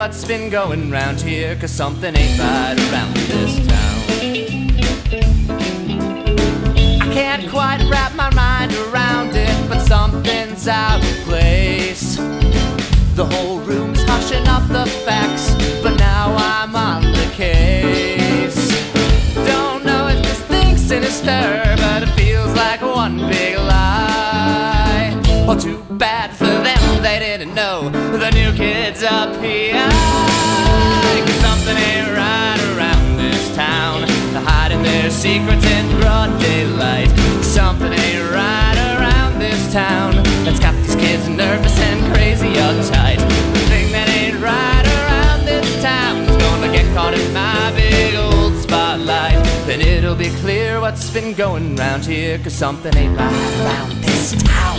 What's been going round here, 'cause something ain't right around this town. I can't quite wrap my mind around it, but something's out of place. The whole room's hushing up the facts, but now I'm on the case. Don't know if this thing's sinister, but it feels like one big lie. Oh, too bad for them, they didn't know the new kids up here. 'Cause something ain't right around this town. They're hiding their secrets in broad daylight. Something ain't right around this town. That's got these kids nervous and crazy uptight. The thing that ain't right around this town is gonna get caught in my big old spotlight. Then it'll be clear what's been going round here, 'cause something ain't right around this town.